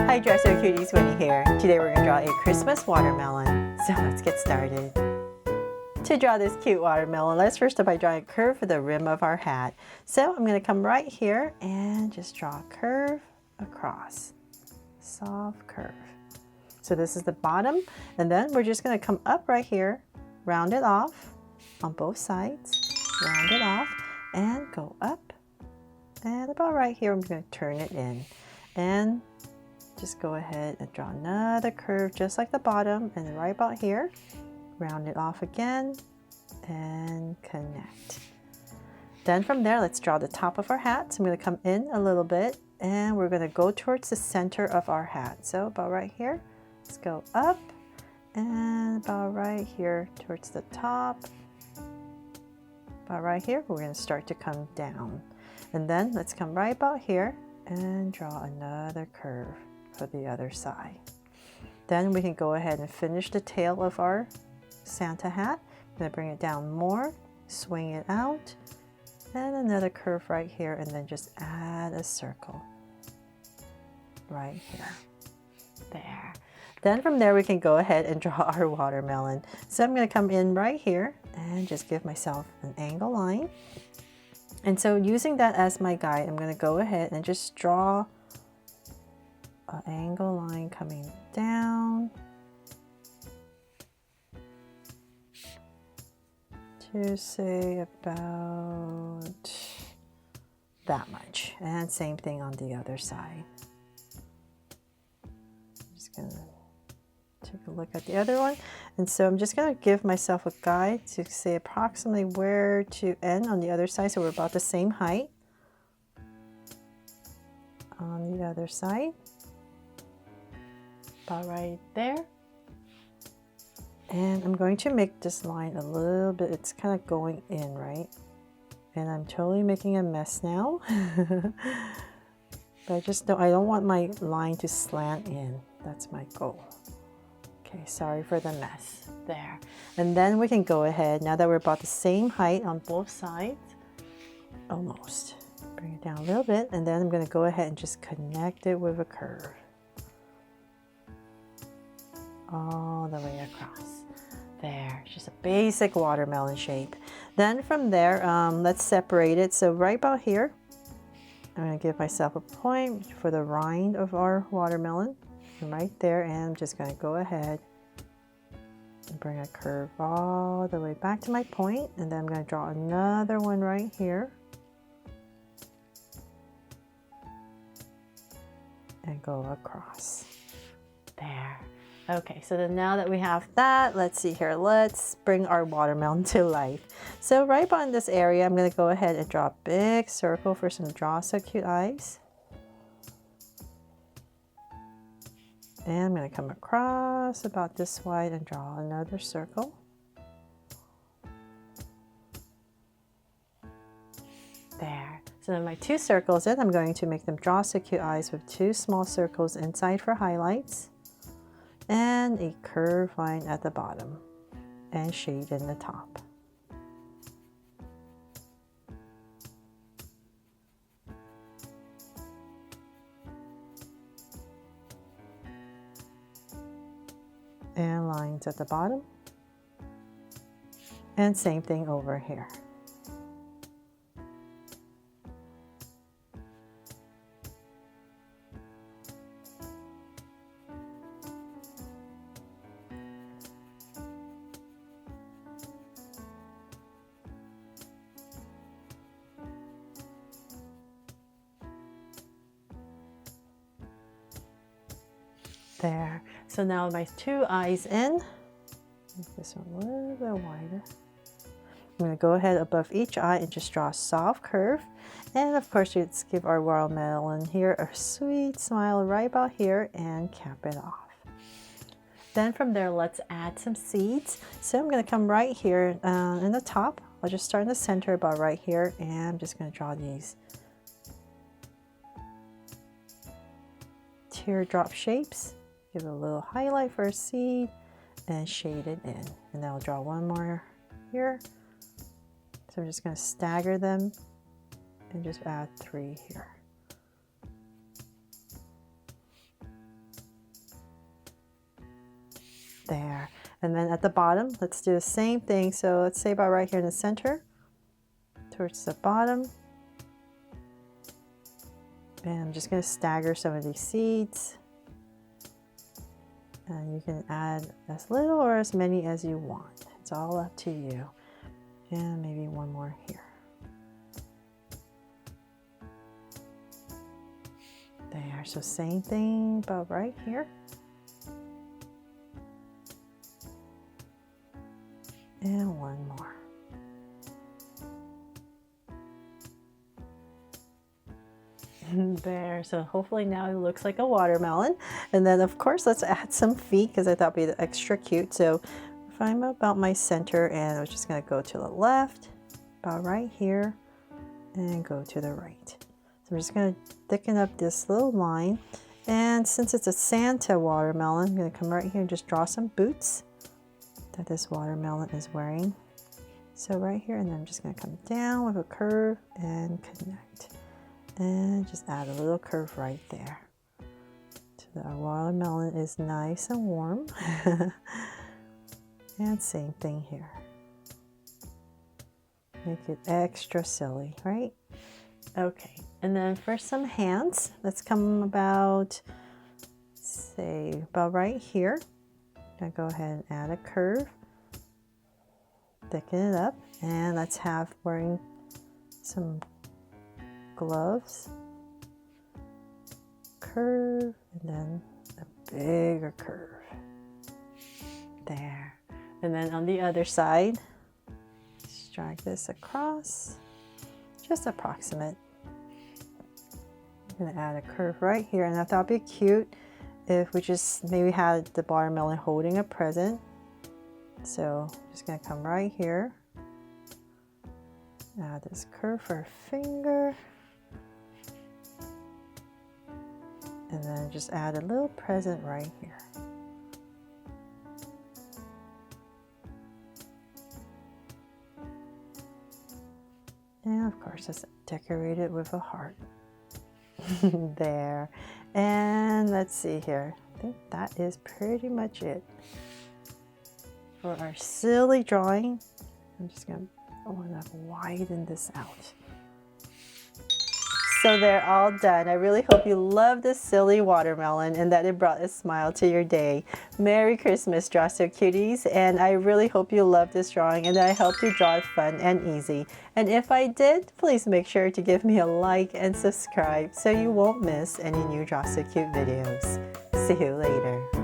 Hi Dresser Cuties, Winnie here. Today we're going to draw a Christmas watermelon. So let's get started. To draw this cute watermelon, let's first start by drawing a curve for the rim of our hat. So I'm going to come right here and just draw a curve across. Soft curve. So this is the bottom, and then we're just going to come up right here, round it off on both sides, round it off, and go up. And about right here, I'm going to turn it in. And just go ahead and draw another curve just like the bottom, and then right about here, round it off again and connect. Then from there, let's draw the top of our hat. So I'm going to come in a little bit and we're going to go towards the center of our hat. So about right here, let's go up and about right here towards the top. About right here, we're going to start to come down. And then let's come right about here and draw another curve for the other side. Then we can go ahead and finish the tail of our Santa hat. I'm going to bring it down more, swing it out, and another curve right here, and then just add a circle right here. There. Then from there we can go ahead and draw our watermelon. So I'm going to come in right here and just give myself an angle line. And so using that as my guide, I'm going to go ahead and just draw an angle line coming down to say about that much. And same thing on the other side. I'm just going to take a look at the other one. And so I'm just going to give myself a guide to say approximately where to end on the other side. So we're about the same height on the other side. About right there. And I'm going to make this line a little bit, it's kind of going in, right? And I'm totally making a mess now. But I don't want my line to slant in. That's my goal. Okay, sorry for the mess. There. And then we can go ahead, now that we're about the same height on both sides, almost. Bring it down a little bit, and then I'm going to go ahead and just connect it with a curve. All the way across. There, just a basic watermelon shape. Then from there, let's separate it. So right about here, I'm going to give myself a point for the rind of our watermelon. Right there, and I'm just going to go ahead and bring a curve all the way back to my point, and then I'm going to draw another one right here and go across. There. Okay, so then now that we have that, let's see here, let's bring our watermelon to life. So right on this area, I'm going to go ahead and draw a big circle for some Draw So Cute eyes. And I'm going to come across about this wide and draw another circle. There. So then my two circles, then I'm going to make them Draw So Cute eyes with two small circles inside for highlights. And a curved line at the bottom. And shade in the top. And lines at the bottom, and same thing over here. There. So now my two eyes in. Make this one a little bit wider. I'm going to go ahead above each eye and just draw a soft curve. And of course, let's give our watermelon here a sweet smile right about here and cap it off. Then from there, let's add some seeds. So I'm going to come right here in the top. I'll just start in the center about right here, and I'm just going to draw these teardrop shapes. Give it a little highlight for a seed and shade it in. And then I'll draw one more here. So I'm just going to stagger them and just add 3 here. There. And then at the bottom, let's do the same thing. So let's say about right here in the center, towards the bottom. And I'm just going to stagger some of these seeds. And you can add as little or as many as you want. It's all up to you. And maybe one more here. There, so same thing about right here. And one more. There, so hopefully now it looks like a watermelon. And then of course let's add some feet because I thought it'd be extra cute. So if I'm about my center, and I was just going to go to the left, about right here, and go to the right. So I'm just going to thicken up this little line. And since it's a Santa watermelon, I'm going to come right here and just draw some boots that this watermelon is wearing. So right here, and then I'm just going to come down with a curve and connect. And just add a little curve right there. So the watermelon is nice and warm. And same thing here. Make it extra silly, right? Okay, and then for some hands, let's come about, say, about right here. I'm gonna go ahead and add a curve, thicken it up, and let's have wearing some gloves, curve, and then a bigger curve. There. And then on the other side, just drag this across, just approximate. I'm gonna add a curve right here, and I thought it'd be cute if we just maybe had the watermelon holding a present. So I'm just gonna come right here, add this curve for a finger, and then just add a little present right here. And of course, let's decorate it with a heart. There. And let's see here. I think that is pretty much it for our silly drawing. I'm just going to widen this out. So they're all done. I really hope you love this silly watermelon and that it brought a smile to your day. Merry Christmas, Draw So Cuties, and I really hope you love this drawing and that I helped you draw it fun and easy. And if I did, please make sure to give me a like and subscribe so you won't miss any new Draw So Cute videos. See you later.